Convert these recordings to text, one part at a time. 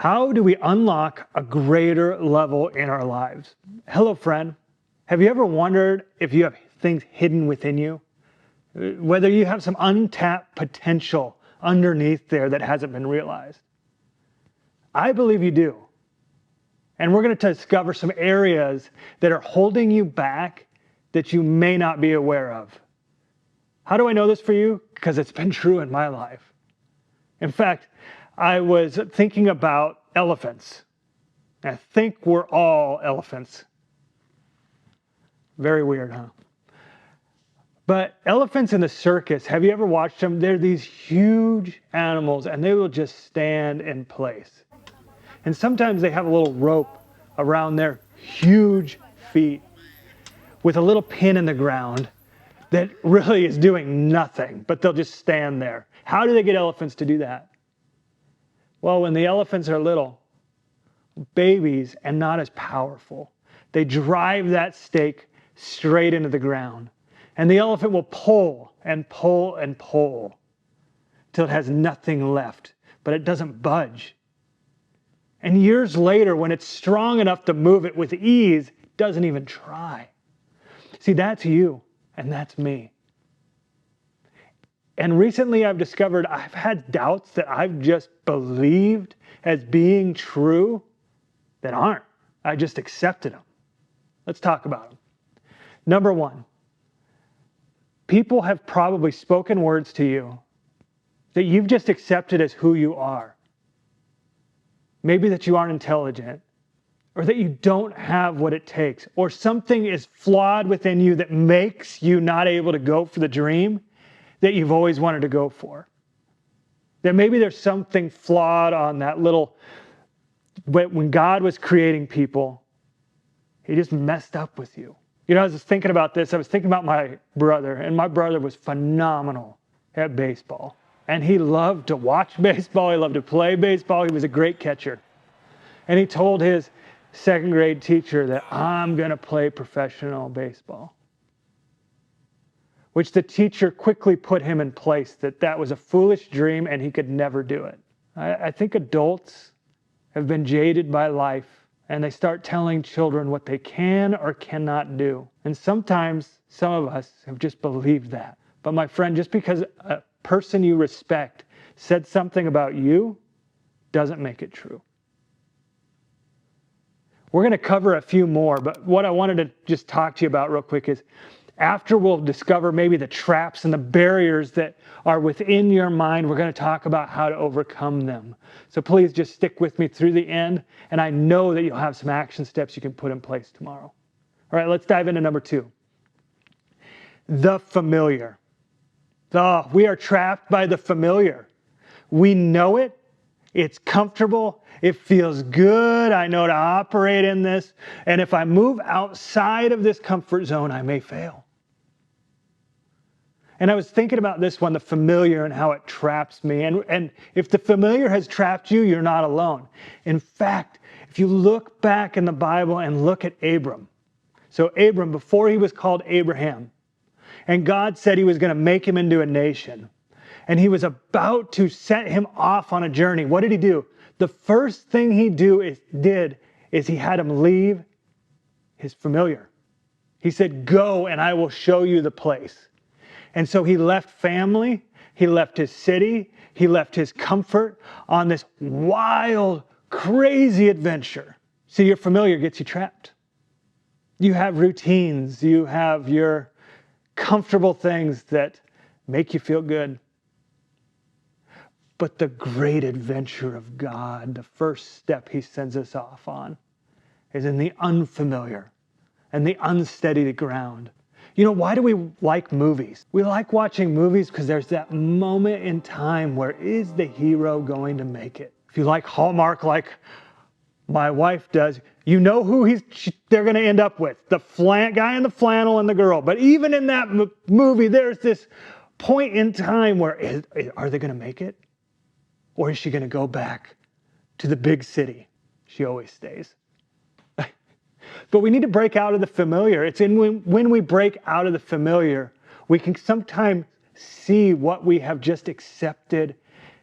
How do we unlock a greater level in our lives? Hello, friend. Have you ever wondered if you have things hidden within you? Whether you have some untapped potential underneath there that hasn't been realized? I believe you do. And we're going to discover some areas that are holding you back that you may not be aware of. How do I know this for you? Because it's been true in my life. In fact, I was thinking about elephants. I think we're all elephants. Very weird, huh? But elephants in the circus, have you ever watched them? They're these huge animals and they will just stand in place. And sometimes they have a little rope around their huge feet with a little pin in the ground that really is doing nothing, but they'll just stand there. How do they get elephants to do that? Well, when the elephants are little, babies and not as powerful, they drive that stake straight into the ground. And the elephant will pull and pull and pull till it has nothing left, but it doesn't budge. And years later, when it's strong enough to move it with ease, it doesn't even try. See, that's you and that's me. And recently I've discovered I've had doubts that I've just believed as being true that aren't. I just accepted them. Let's talk about them. Number one, people have probably spoken words to you that you've just accepted as who you are. Maybe that you aren't intelligent, or that you don't have what it takes, or something is flawed within you that makes you not able to go for the dream that you've always wanted to go for. That maybe there's something flawed on that little, when God was creating people, he just messed up with you. You know, I was thinking about this. I was thinking about my brother, and my brother was phenomenal at baseball. And he loved to watch baseball. He loved to play baseball. He was a great catcher. And he told his second grade teacher that I'm going to play professional baseball. Which the teacher quickly put him in place that was a foolish dream and he could never do it. I think adults have been jaded by life and they start telling children what they can or cannot do. And sometimes some of us have just believed that. But my friend, just because a person you respect said something about you doesn't make it true. We're going to cover a few more, but what I wanted to just talk to you about real quick is after we'll discover maybe the traps and the barriers that are within your mind, we're going to talk about how to overcome them. So please just stick with me through the end, and I know that you'll have some action steps you can put in place tomorrow. All right, let's dive into number 2. The familiar. We are trapped by the familiar. We know it. It's comfortable. It feels good. I know to operate in this. And if I move outside of this comfort zone, I may fail. And I was thinking about this one, the familiar, and how it traps me. And if the familiar has trapped you, you're not alone. In fact, if you look back in the Bible and look at Abram. So Abram, before he was called Abraham, and God said he was going to make him into a nation. And he was about to set him off on a journey. What did he do? The first thing he did is he had him leave his familiar. He said, go and I will show you the place. And so he left family, he left his city, he left his comfort on this wild, crazy adventure. See, your familiar gets you trapped. You have routines, you have your comfortable things that make you feel good. But the great adventure of God, the first step he sends us off on, is in the unfamiliar and the unsteady ground. You know, why do we like movies? We like watching movies because there's that moment in time where is the hero going to make it? If you like Hallmark like my wife does, you know who they're going to end up with. The guy in the flannel and the girl. But even in that movie, there's this point in time where are they going to make it? Or is she going to go back to the big city? She always stays. But we need to break out of the familiar. It's when we break out of the familiar, we can sometimes see what we have just accepted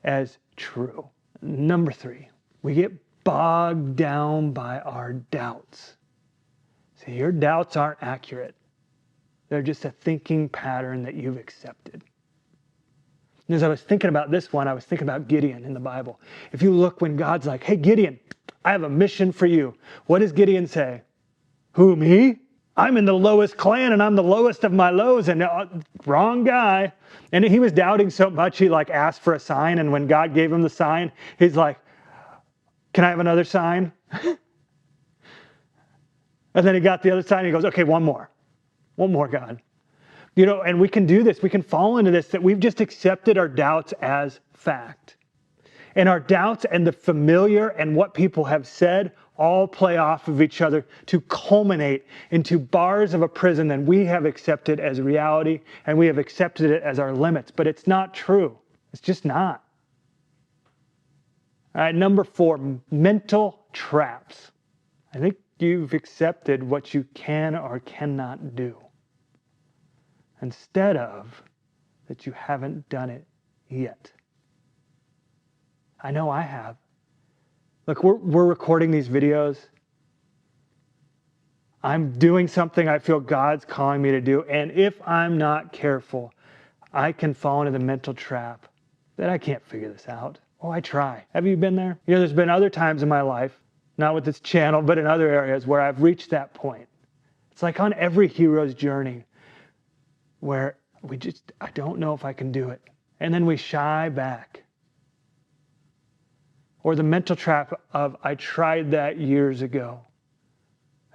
as true. Number 3, we get bogged down by our doubts. See, your doubts aren't accurate. They're just a thinking pattern that you've accepted. And as I was thinking about this one, I was thinking about Gideon in the Bible. If you look when God's like, hey, Gideon, I have a mission for you. What does Gideon say? Who, me? I'm in the lowest clan and I'm the lowest of my lows, and wrong guy. And he was doubting so much, he like asked for a sign. And when God gave him the sign, he's like, can I have another sign? And then he got the other sign and he goes, okay, one more, God. You know, and we can do this. We can fall into this, that we've just accepted our doubts as fact. And our doubts and the familiar and what people have said all play off of each other to culminate into bars of a prison that we have accepted as reality, and we have accepted it as our limits. But it's not true. It's just not. All right, number 4, mental traps. I think you've accepted what you can or cannot do, instead of that you haven't done it yet. I know I have. Look, we're recording these videos. I'm doing something I feel God's calling me to do. And if I'm not careful, I can fall into the mental trap that I can't figure this out. Oh, I try. Have you been there? You know, there's been other times in my life, not with this channel, but in other areas where I've reached that point. It's like on every hero's journey where I don't know if I can do it. And then we shy back. Or the mental trap of, I tried that years ago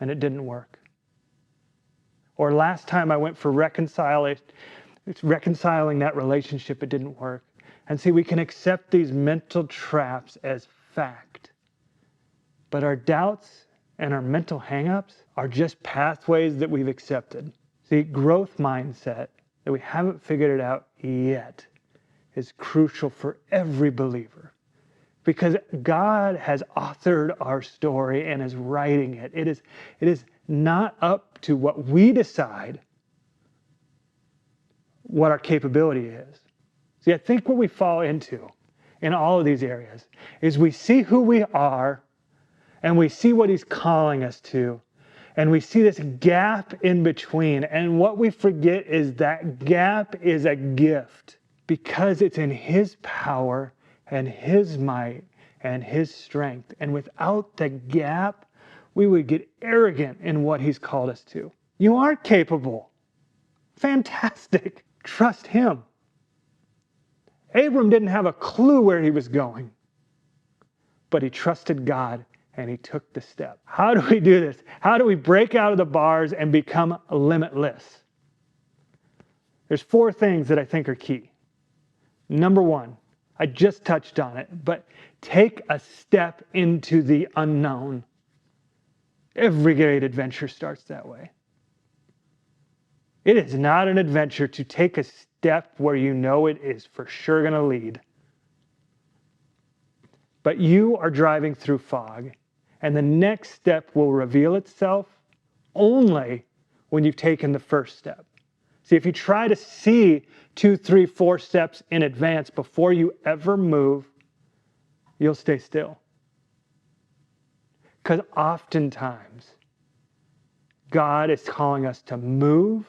and it didn't work. Or last time I went for reconciling that relationship, it didn't work. And see, we can accept these mental traps as fact. But our doubts and our mental hangups are just pathways that we've accepted. See, growth mindset, that we haven't figured it out yet, is crucial for every believer. Because God has authored our story and is writing it. It is not up to what we decide what our capability is. See, I think what we fall into in all of these areas is we see who we are and we see what He's calling us to, and we see this gap in between. And what we forget is that gap is a gift because it's in His power and His might and His strength. And without the gap, we would get arrogant in what He's called us to. You aren't capable. Fantastic. Trust Him. Abram didn't have a clue where he was going, but he trusted God and he took the step. How do we do this? How do we break out of the bars and become limitless? There's 4 things that I think are key. Number 1, I just touched on it, but take a step into the unknown. Every great adventure starts that way. It is not an adventure to take a step where you know it is for sure going to lead. But you are driving through fog, and the next step will reveal itself only when you've taken the first step. See, if you try to see 2, 3, 4 steps in advance before you ever move, you'll stay still. Because oftentimes, God is calling us to move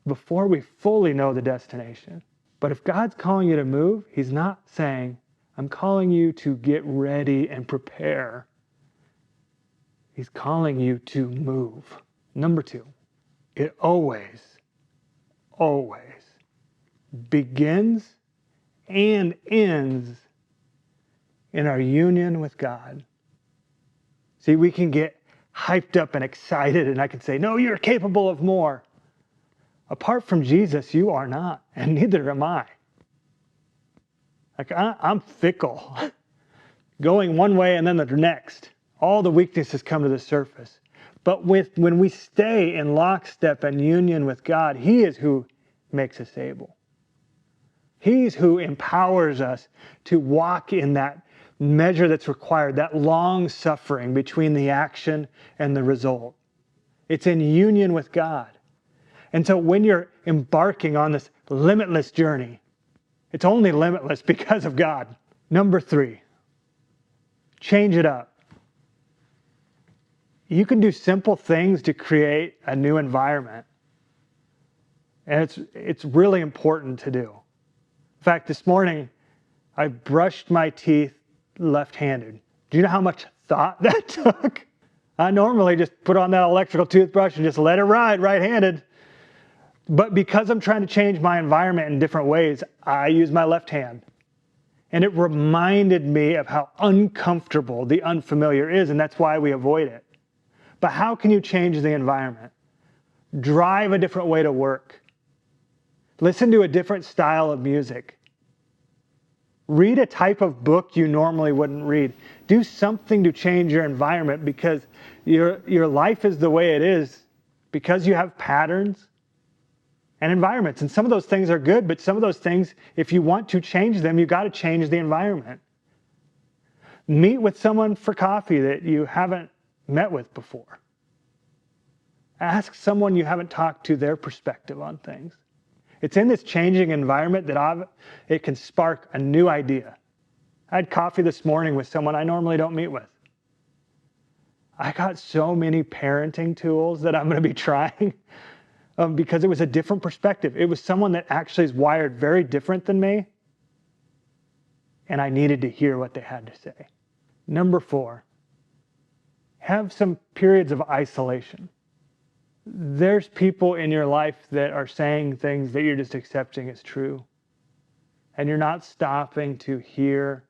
before we fully know the destination. But if God's calling you to move, He's not saying, I'm calling you to get ready and prepare. He's calling you to move. Number 2, it always begins and ends in our union with God. See, we can get hyped up and excited, and I can say, no, you're capable of more. Apart from Jesus, you are not, and neither am I. Like, I'm fickle, going one way and then the next. All the weaknesses come to the surface. But when we stay in lockstep and union with God, He is who makes us able. He's who empowers us to walk in that measure that's required, that long suffering between the action and the result. It's in union with God. And so when you're embarking on this limitless journey, it's only limitless because of God. Number 3, change it up. you can do simple things to create a new environment. And it's really important to do. In fact, this morning, I brushed my teeth left-handed. Do you know how much thought that took? I normally just put on that electrical toothbrush and just let it ride right-handed. But because I'm trying to change my environment in different ways, I use my left hand. And it reminded me of how uncomfortable the unfamiliar is, and that's why we avoid it. But how can you change the environment? Drive a different way to work. Listen to a different style of music. Read a type of book you normally wouldn't read. Do something to change your environment, because your life is the way it is because you have patterns and environments. And some of those things are good, but some of those things, if you want to change them, you got to change the environment. Meet with someone for coffee that you haven't met with before. Ask someone you haven't talked to their perspective on things. It's in this changing environment that it can spark a new idea. I had coffee this morning with someone I normally don't meet with. I got so many parenting tools that I'm going to be trying because it was a different perspective. It was someone that actually is wired very different than me, and I needed to hear what they had to say. Number 4, have some periods of isolation. There's people in your life that are saying things that you're just accepting as true, and you're not stopping to hear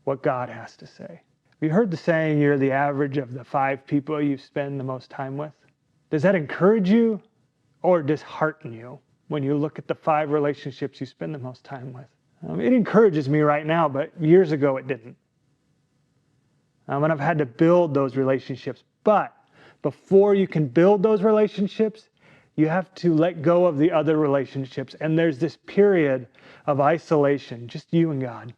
what God has to say. Have you heard the saying, you're the average of the 5 people you spend the most time with? Does that encourage you or dishearten you when you look at the 5 relationships you spend the most time with? It encourages me right now, but years ago it didn't. And I've had to build those relationships. But before you can build those relationships, you have to let go of the other relationships. And there's this period of isolation, just you and God.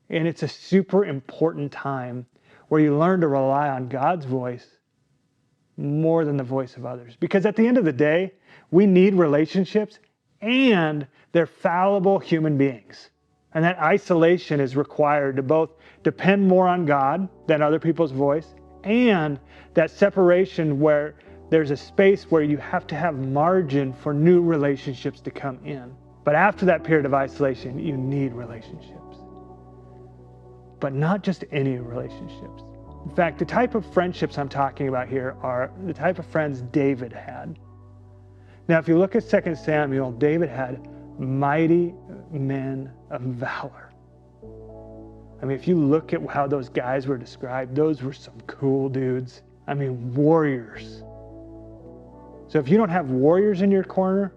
And it's a super important time where you learn to rely on God's voice more than the voice of others. Because at the end of the day, we need relationships, and they're fallible human beings. And that isolation is required to both depend more on God than other people's voice, and that separation where there's a space where you have to have margin for new relationships to come in. But after that period of isolation, you need relationships. But not just any relationships. In fact, the type of friendships I'm talking about here are the type of friends David had. Now, if you look at 2 Samuel, David had mighty men of valor. I mean, if you look at how those guys were described, those were some cool dudes. I mean, warriors. So if you don't have warriors in your corner,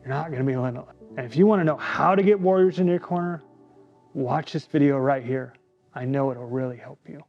you're not going to be limitless. And if you want to know how to get warriors in your corner, watch this video right here. I know it'll really help you.